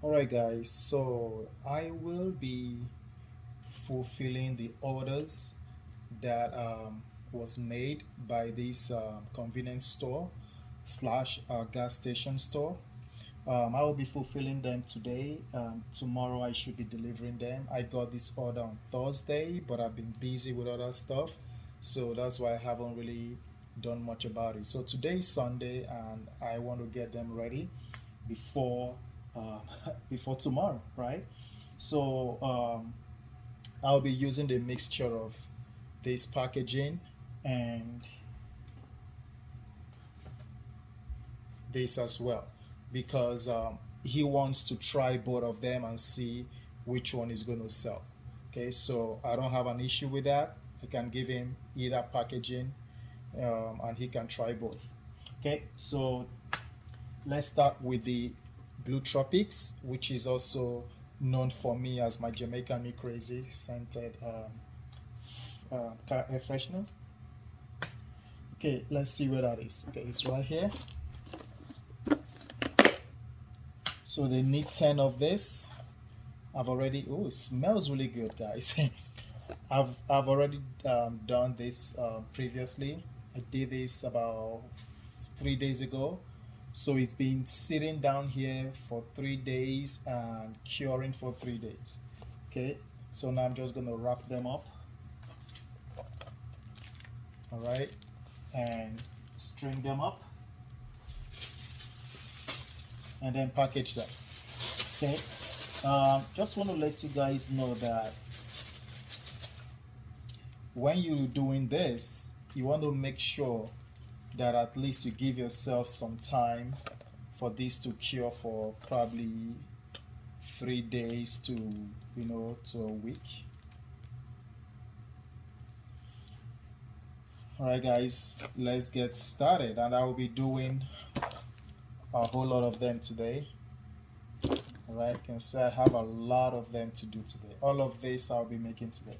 Alright, guys, so I will be fulfilling the orders that was made by this convenience store slash gas station store. I will be fulfilling them today. Tomorrow I should be delivering them. I got this order on Thursday, but I've been busy with other stuff, so that's why I haven't really done much about it. So today is Sunday, and I want to get them ready before before tomorrow, right? So I'll be using the mixture of this packaging and this as well because he wants to try both of them and see which one is going to sell. Okay, so I don't have an issue with that. I can give him either packaging and he can try both. Okay, so let's start with the Blue Tropics, which is also known for me as my Jamaican Me Crazy scented car air freshener. Okay, let's see where that is. Okay, it's right here. So they need 10 of this. I've already, oh, it smells really good, guys. I've already done this previously. I did this about 3 days ago. So it's been sitting down here for 3 days and curing for 3 days. Okay, so now I'm just gonna wrap them up. All right, and string them up and then package them. Okay, just want to let you guys know that when you're doing this, you want to make sure that at least you give yourself some time for this to cure for probably 3 days to a week. All right, guys, let's get started, and I will be doing a whole lot of them today. All right, you can say I have a lot of them to do today. All of this I'll be making today.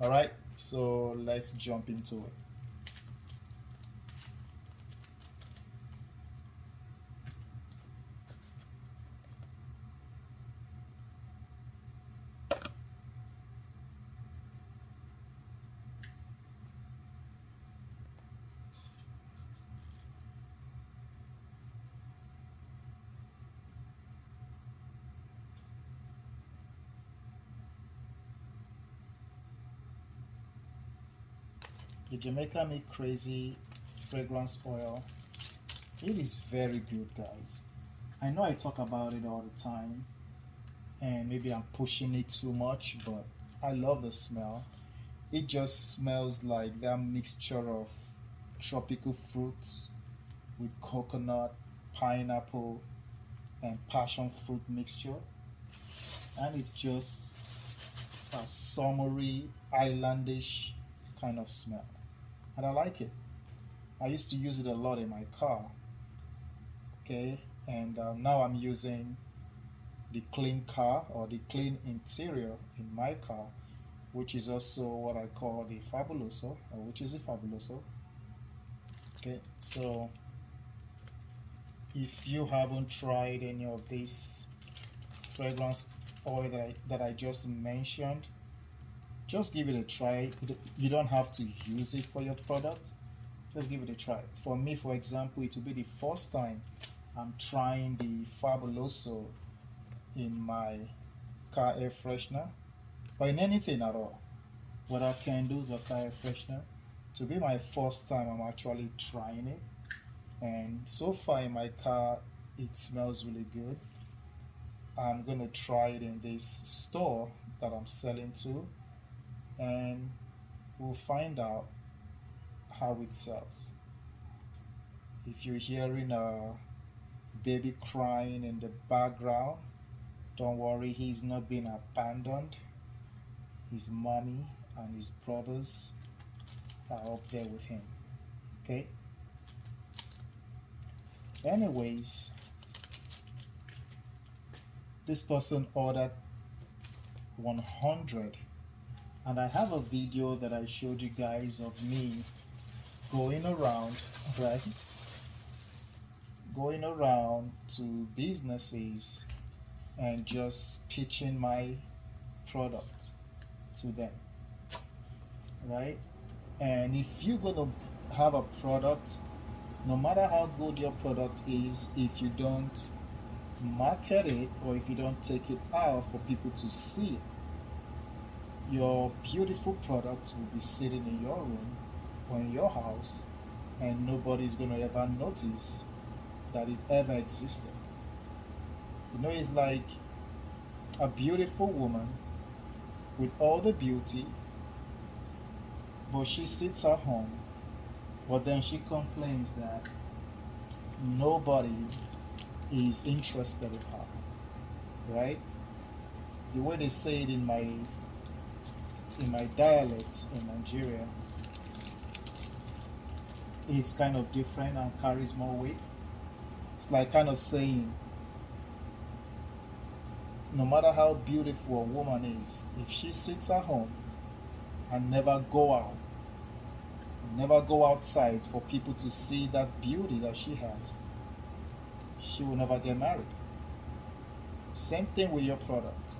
All right, so let's jump into it. The Jamaica Me Crazy fragrance oil. It is very good, guys. I know I talk about it all the time, and maybe I'm pushing it too much, but I love the smell. It just smells like that mixture of tropical fruits with coconut, pineapple, and passion fruit mixture. And it's just a summery, islandish kind of smell. And I like it. I used to use it a lot in my car. Okay, and now I'm using the clean car or the clean interior in my car, which is also what I call the Fabuloso, or which is the Fabuloso. Okay, so if you haven't tried any of these fragrance oil that I just mentioned, just give it a try. You don't have to use it for your product. Just give it a try. For me, for example, it will be the first time I'm trying the Fabuloso in my car air freshener or in anything at all, whether candles or car air freshener. To be my first time, I'm actually trying it, and so far in my car, it smells really good. I'm gonna try it in this store that I'm selling to, and we'll find out how it sells. If you're hearing a baby crying in the background, don't worry, he's not being abandoned. His mommy and his brothers are up there with him. Okay? Anyways, this person ordered 100, and I have a video that I showed you guys of me going around, right? Going around to businesses and just pitching my product to them, right? And if you're gonna have a product, no matter how good your product is, if you don't market it or if you don't take it out for people to see it, your beautiful product will be sitting in your room or in your house, and nobody's gonna ever notice that it ever existed. You know, it's like a beautiful woman with all the beauty, but she sits at home, but then she complains that nobody is interested in her, right? The way they say it in my dialect in Nigeria, it's kind of different and carries more weight. It's like kind of saying, no matter how beautiful a woman is, if she sits at home and never go outside for people to see that beauty that she has, she will never get married. Same thing with your product.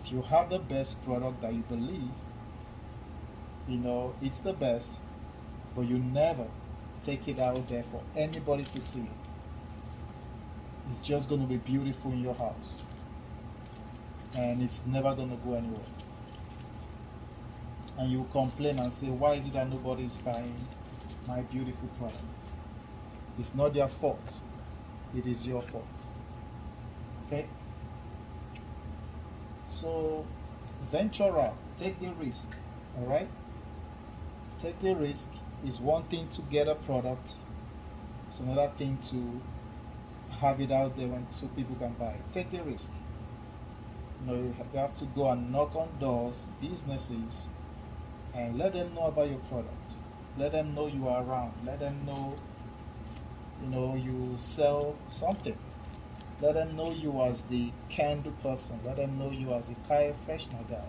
If you have the best product that you believe, it's the best, but you never take it out there for anybody to see. It's just going to be beautiful in your house, and it's never going to go anywhere. And you complain and say, why is it that nobody is buying my beautiful product? It's not their fault. It is your fault. Okay? So venture out. Take the risk. All right? Take the risk. It's one thing to get a product. It's another thing to have it out there so people can buy it. Take the risk. You have to go and knock on doors, businesses, and let them know about your product. Let them know you are around. Let them know, you sell something. Let them know you as the candle person. Let them know you as the Kaya Freshener guy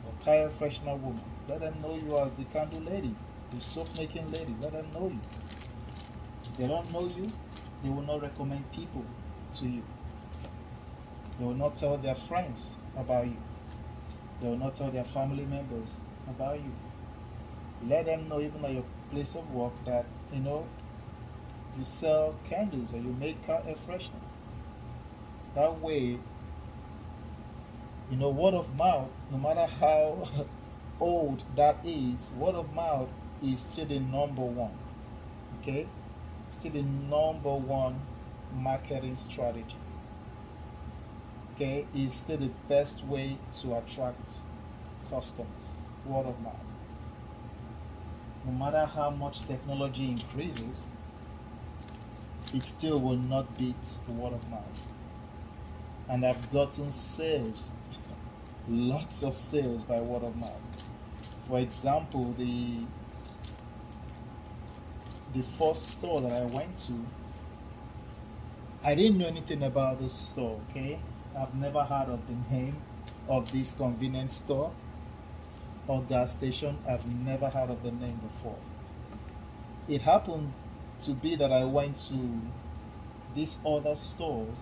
or Kaya Freshener woman. Let them know you as the candle lady, the soap making lady. Let them know you. If they don't know you, they will not recommend people to you. They will not tell their friends about you. They will not tell their family members about you. Let them know even at your place of work that you sell candles or you make air freshener. That way, word of mouth, no matter how old that is, word of mouth is still the number one. Okay? Still the number one marketing strategy. Okay? Is still the best way to attract customers. Word of mouth. No matter how much technology increases, it still will not beat word of mouth. And I've gotten sales, lots of sales by word of mouth. For example, the first store that I went to, I didn't know anything about this store, okay? I've never heard of the name of this convenience store or gas station. I've never heard of the name before. It happened to be that I went to this other store,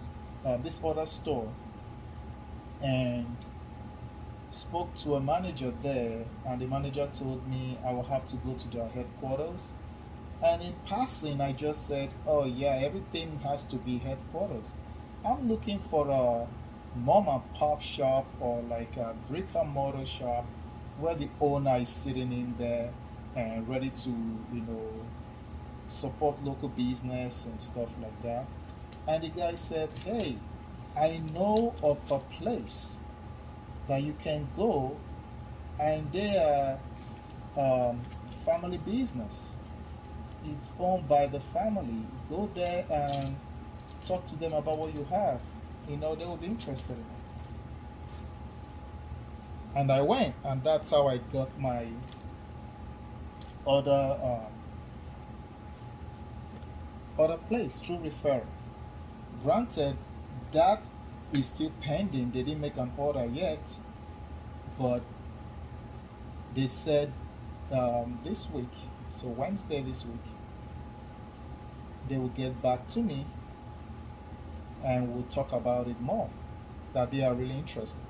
and spoke to a manager there, and the manager told me I will have to go to their headquarters. And in passing, I just said, "Oh yeah, everything has to be headquarters. I'm looking for a mom and pop shop or like a brick and mortar shop where the owner is sitting in there and ready to, support local business and stuff like that." And the guy said, "Hey, I know of a place that you can go, and they are family business. It's owned by the family. Go there and talk to them about what you have. They will be interested in it." And I went, and that's how I got my other other place through referral. Granted, that is still pending. They didn't make an order yet, but they said this week, so Wednesday this week, they will get back to me and we'll talk about it more that they are really interested.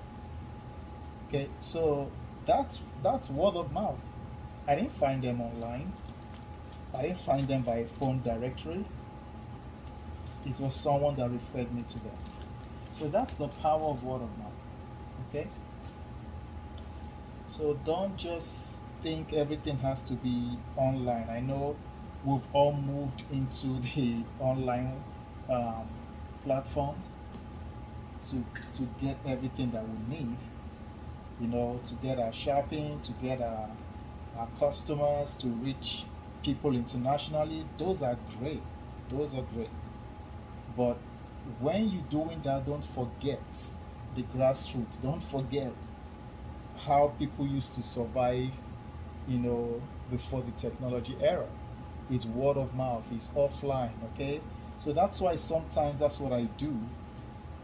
Okay, so that's word of mouth. I didn't find them online. I didn't find them by a phone directory. It was someone that referred me to them. So that's the power of word of mouth. Okay? So don't just think everything has to be online. I know we've all moved into the online um, platforms to to get everything that we need. To get our shopping, to get our customers, to reach people internationally. Those are great. Those are great. But when you're doing that, don't forget the grassroots. Don't forget how people used to survive, before the technology era. It's word of mouth, it's offline, okay? So that's why sometimes that's what I do.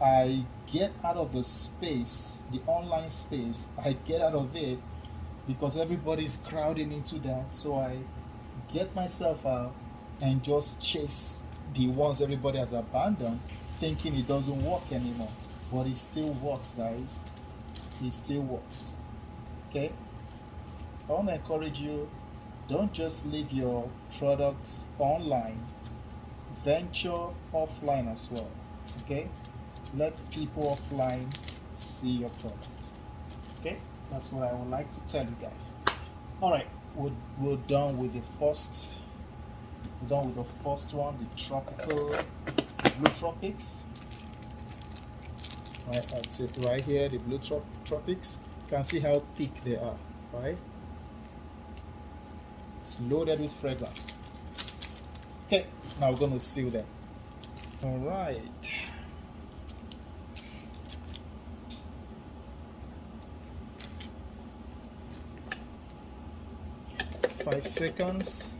I get out of the space, the online space, I get out of it because everybody's crowding into that. So I get myself out and just chase the ones everybody has abandoned, thinking it doesn't work anymore. But it still works, guys. It still works. Okay? I want to encourage you, don't just leave your products online, venture offline as well. Okay? Let people offline see your product. Okay? That's what I would like to tell you guys. All right, we're done with the first. We're done with the first one, the tropical blue tropics. Right, that's it right here, the blue tropics. You can see how thick they are, right? It's loaded with fragrance. Okay, now we're gonna seal them. All right. 5 seconds.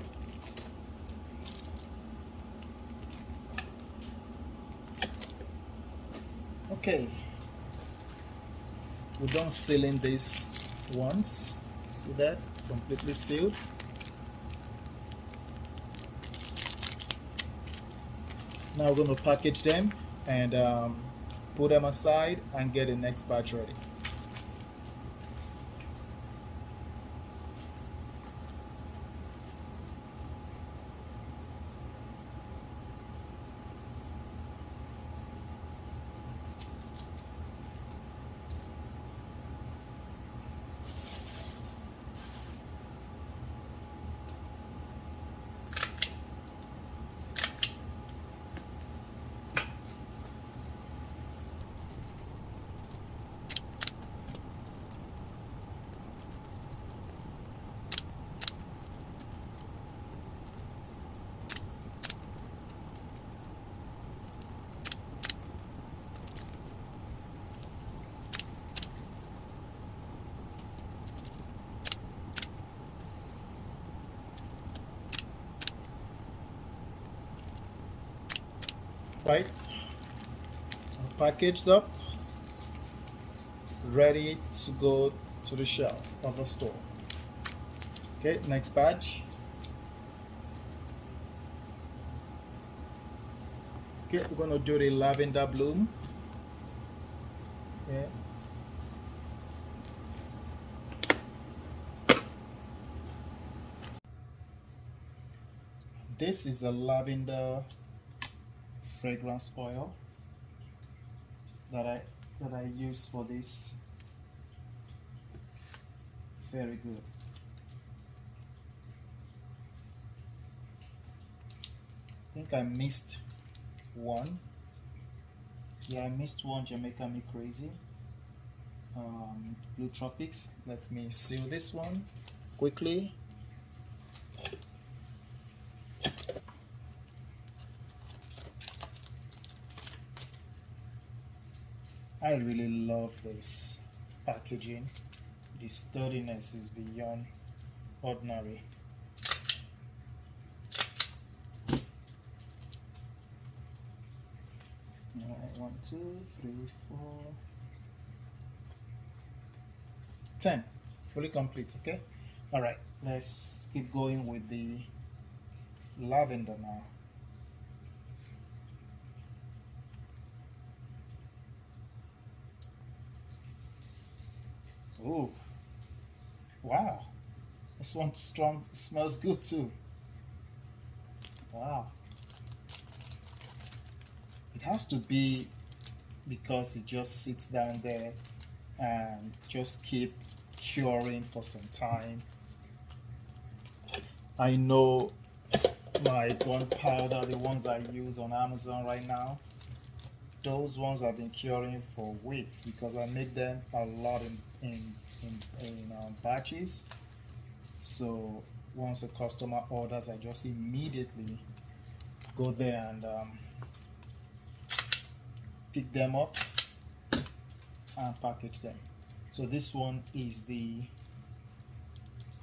Okay, we're done sealing this once. See that? Completely sealed. Now we're going to package them and put them aside and get the next batch ready. Right? Packaged up, ready to go to the shelf of a store. Okay, next batch. Okay, we're gonna do the lavender bloom. Yeah. This is a lavender fragrance oil that I use for this. Very good. I think I missed one. Yeah, I missed one, Jamaica Me Crazy. Blue Tropics. Let me seal this one quickly. I really love this packaging. The sturdiness is beyond ordinary. Alright, 1, 2, 3, 4, 10. Fully complete, okay? Alright, let's keep going with the lavender now. Ooh, wow. This one strong smells good too. Wow. It has to be because it just sits down there and just keep curing for some time. I know my gunpowder, the ones I use on Amazon right now, those ones have been curing for weeks because I make them a lot in batches. So once a customer orders, I just immediately go there and pick them up and package them. So this one is the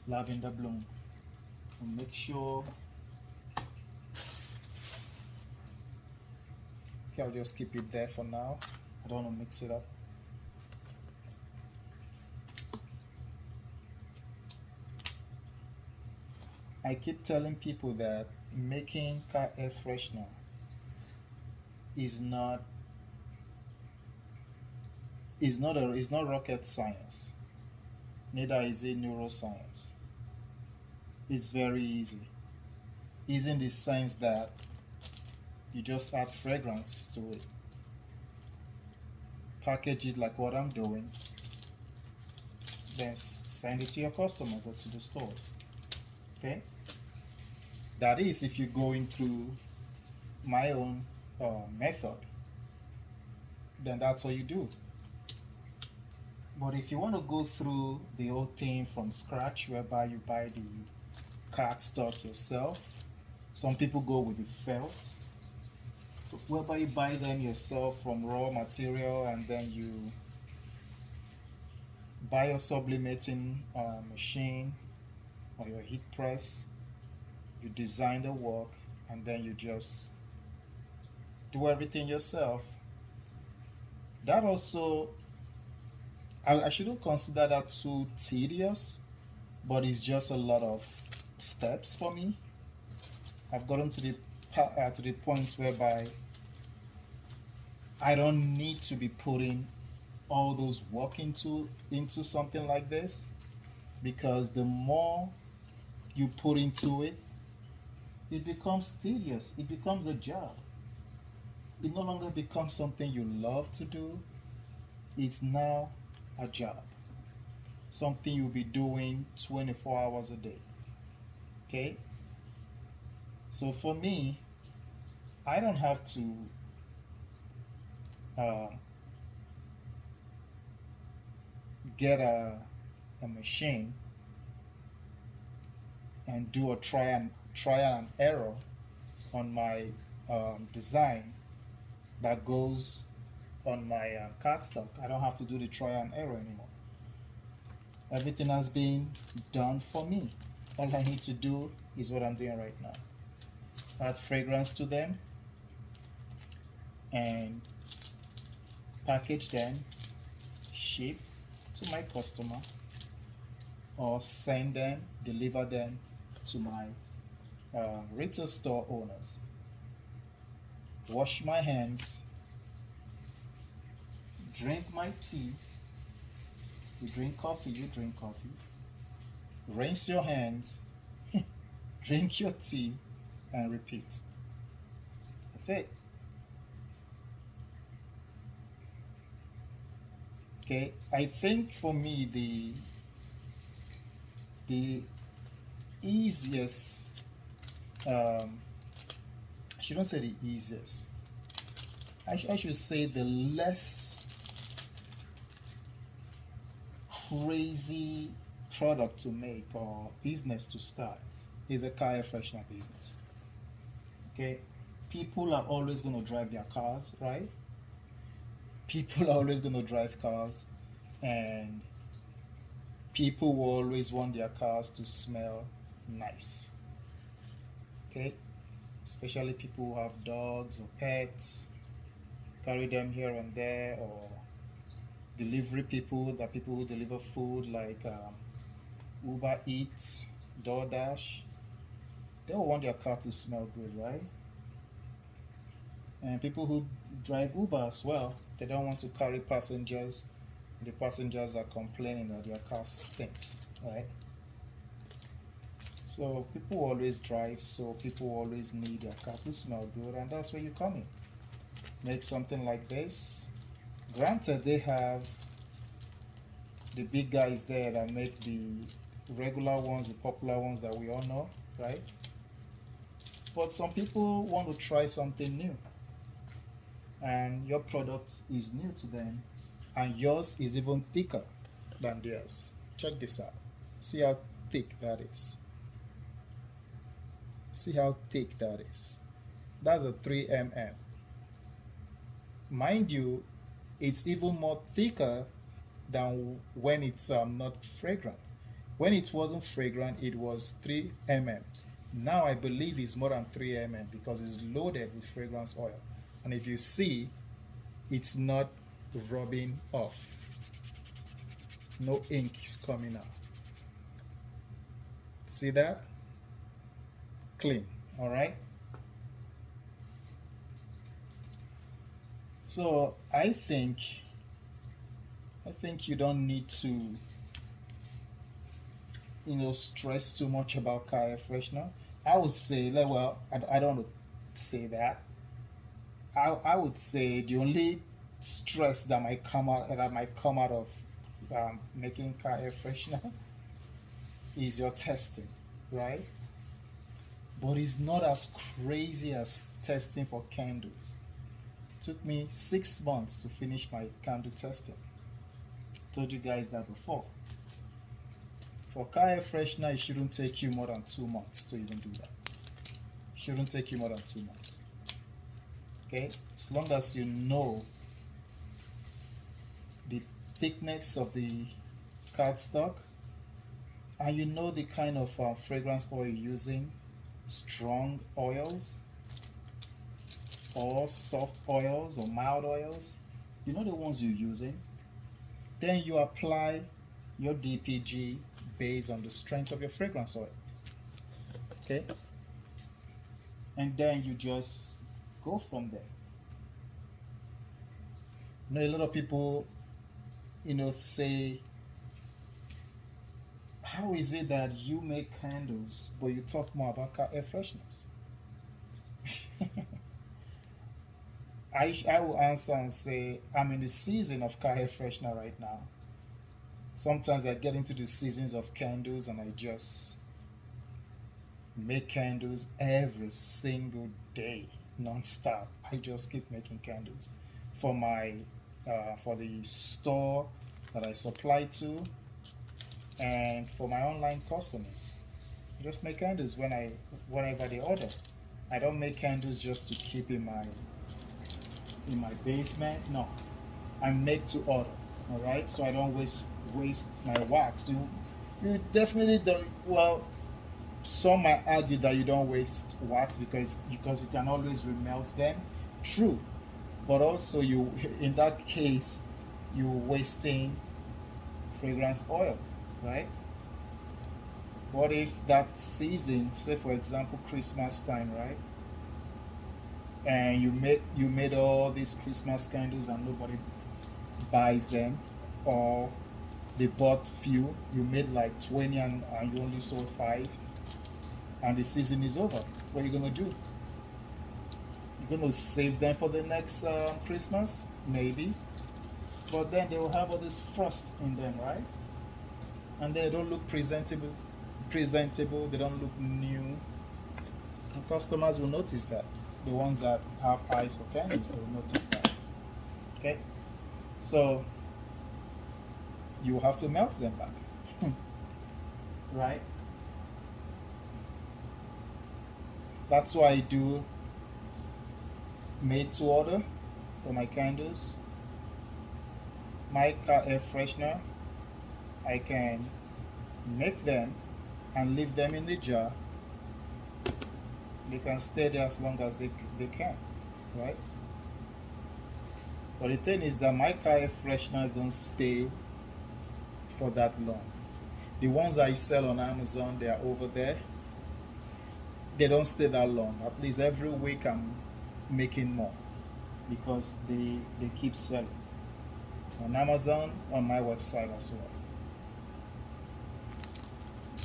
lavender bloom. And make sure, okay, I'll just keep it there for now. I don't want to mix it up. I keep telling people that making car air freshener is not is not rocket science. Neither is it neuroscience. It's very easy. Easy in the sense that you just add fragrance to it, package it like what I'm doing, then send it to your customers or to the stores. Okay? That is if you're going through my own method, then that's all you do. But if you want to go through the whole thing from scratch, whereby you buy the cardstock yourself, some people go with the felt, whereby you buy them yourself from raw material and then you buy your sublimating machine or your heat press, you design the work, and then you just do everything yourself. That also, I shouldn't consider that too tedious, but it's just a lot of steps for me. I've gotten to the point whereby I don't need to be putting all those work into something like this, because the more you put into it, it becomes tedious. It becomes a job. It no longer becomes something you love to do. It's now a job, something you'll be doing 24 hours a day. Okay? So for me, I don't have to uh, get a machine and do a trial and error on my design that goes on my cardstock. I don't have to do the trial and error anymore. Everything has been done for me. All I need to do is what I'm doing right now. Add fragrance to them and package them, ship to my customer, or send them, deliver them to my retail store owners. Wash my hands, drink my tea. You drink coffee, you drink coffee. Rinse your hands, drink your tea, and repeat. That's it. Okay, I think for me the easiest, um, I shouldn't say the easiest, I should say the less crazy product to make or business to start is a car air freshener business. Okay, people are always going to drive their cars, right? People are always going to drive cars, and people will always want their cars to smell nice. Okay, especially people who have dogs or pets, carry them here and there, or delivery people, the people who deliver food like Uber Eats, DoorDash, they will want their car to smell good, right? And people who drive Uber as well, they don't want to carry passengers The passengers are complaining that their car stinks, right? So people always drive, so people always need their car to smell good, and that's where you come in. Make something like this. Granted, they have the big guys there that make the regular ones, the popular ones that we all know, right? But some people want to try something new, and your product is new to them, and yours is even thicker than theirs. Check this out. See how thick that is. See how thick that is. That's a 3 mm. Mind you, it's even more thicker than when it's not fragrant. When it wasn't fragrant, it was 3 mm. Now I believe it's more than 3 mm because it's loaded with fragrance oil. And if you see, it's not rubbing off. No ink is coming out. See that? Clean, all right? So I think you don't need to stress too much about car air freshener. I would say, like, well, I don't want to say that. I would say the only stress that might come out of making car air freshener is your testing, right? But it's not as crazy as testing for candles. Took me 6 months to finish my candle testing. Told you guys that before. For car air freshener, it shouldn't take you more than 2 months to even do that. Shouldn't take you more than 2 months. Okay? As long as you know the thickness of the cardstock and you know the kind of fragrance oil you're using, strong oils or soft oils or mild oils, you know the ones you're using, then you apply your DPG based on the strength of your fragrance oil. Okay? And then you just go from there. A lot of people, say, how is it that you make candles but you talk more about car air fresheners? I will answer and say, I'm in the season of car air freshener right now. Sometimes I get into the seasons of candles and I just make candles every single day, non-stop. I just keep making candles for for the store that I supply to and for my online customers. I just make candles whenever they order. I don't make candles just to keep in my basement. No, I make to order. All right, so I don't waste my wax. You definitely don't. Well, some might argue that you don't waste wax because you can always remelt them. True, but also you in that case you're wasting fragrance oil, right? What if that season, say for example Christmas time, right? And you made all these Christmas candles and nobody buys them, or they bought few, you made like 20 and you only sold 5, and the season is over. What are you gonna do? You're gonna save them for the next Christmas, maybe, but then they will have all this frost in them, right? And they don't look presentable. They don't look new, and customers will notice that. The ones that have eyes for candles, they will notice that. Okay, so you have to melt them back, right? That's why I do made to order for my candles. My car air freshener, I can make them and leave them in the jar. They can stay there as long as they can, right? But the thing is that my car air fresheners don't stay for that long. The ones I sell on Amazon, they are over there. They don't stay that long. At least every week I'm making more because they keep selling. on Amazon, on my website as well.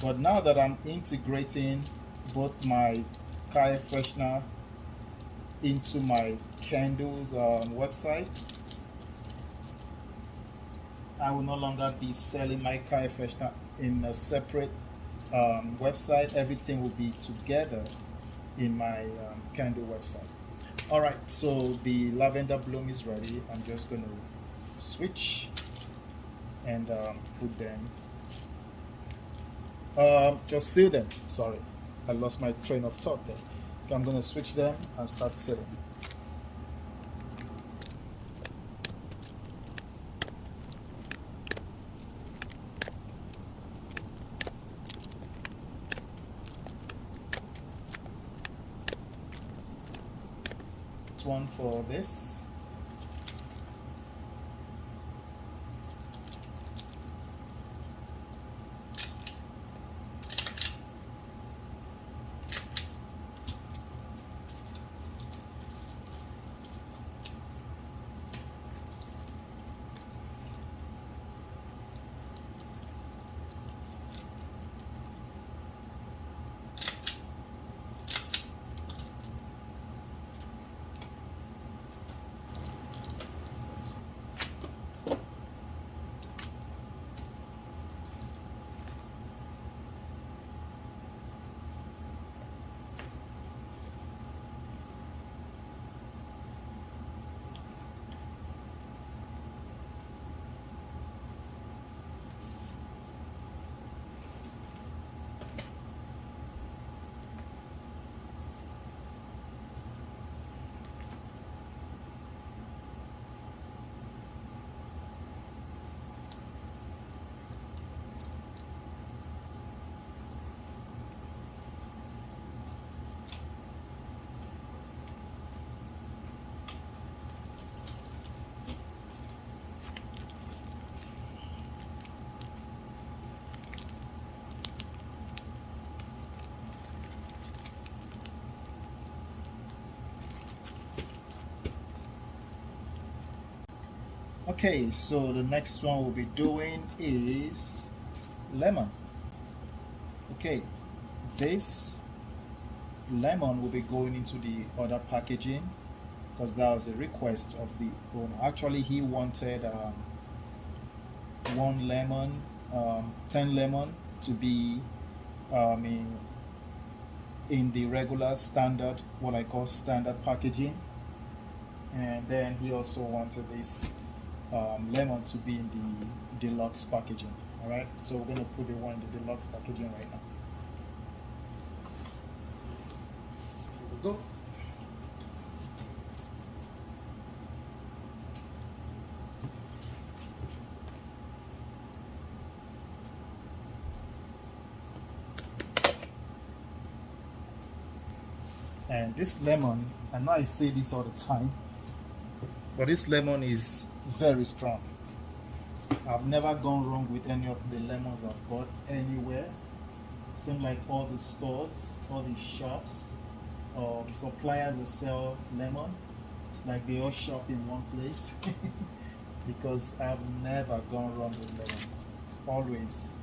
But now that I'm integrating both my car air freshener into my candles website, I will no longer be selling my car air freshener in a separate website. Everything will be together in my candle website. All right, so the lavender bloom is ready. I'm just going to switch and put them, just seal them. Sorry, I lost my train of thought there. Okay, I'm going to switch them and start sealing. One for this. Okay, so the next one we'll be doing is lemon. Okay, this lemon will be going into the other packaging because that was a request of the owner. Actually, he wanted one lemon, 10 lemon to be in the regular standard, what I call standard packaging. And then he also wanted this lemon to be in the deluxe packaging. All right, so we're going to put the one in the deluxe packaging right now. Here we go. And this lemon, I know I say this all the time, but this lemon is very strong. I've never gone wrong with any of the lemons I've bought anywhere. Seems like all the stores, all the shops, or suppliers that sell lemon, it's like they all shop in one place. Because I've never gone wrong with lemon. Always.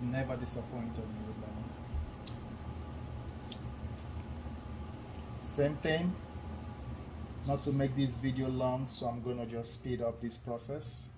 Never disappointed me with lemon. Same thing. Not to make this video long, so I'm gonna just speed up this process.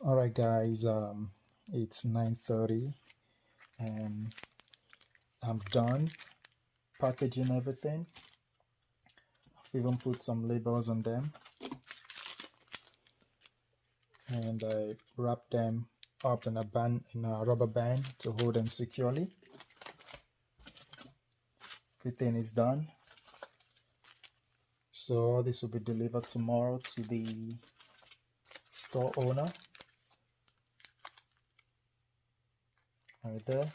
All right, guys. It's 9:30, and I'm done packaging everything. I've even put some labels on them, and I wrap them up in a rubber band to hold them securely. Everything is done. So this will be delivered tomorrow to the store owner. Right there.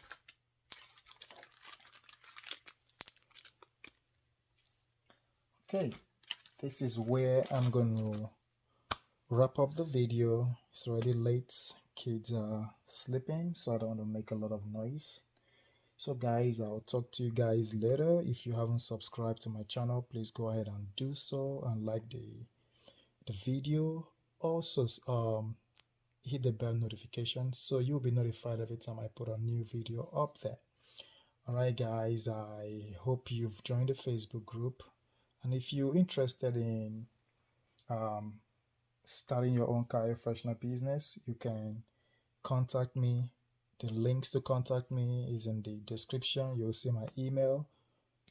Okay, this is where I'm going to wrap up the video. It's already late. Kids are sleeping, so I don't want to make a lot of noise. So guys, I'll talk to you guys later. If you haven't subscribed to my channel, please go ahead and do so and like the video. Also, hit the bell notification so you'll be notified every time I put a new video up there. Alright guys, I hope you've joined the Facebook group, and if you're interested in starting your own car air freshener business, you can contact me. The links to contact me is in the description. You'll see my email,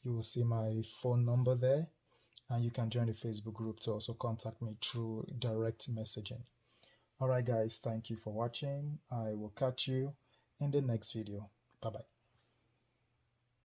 you will see my phone number there, and you can join the Facebook group to also contact me through direct messaging. Alright guys, thank you for watching. I will catch you in the next video. Bye bye.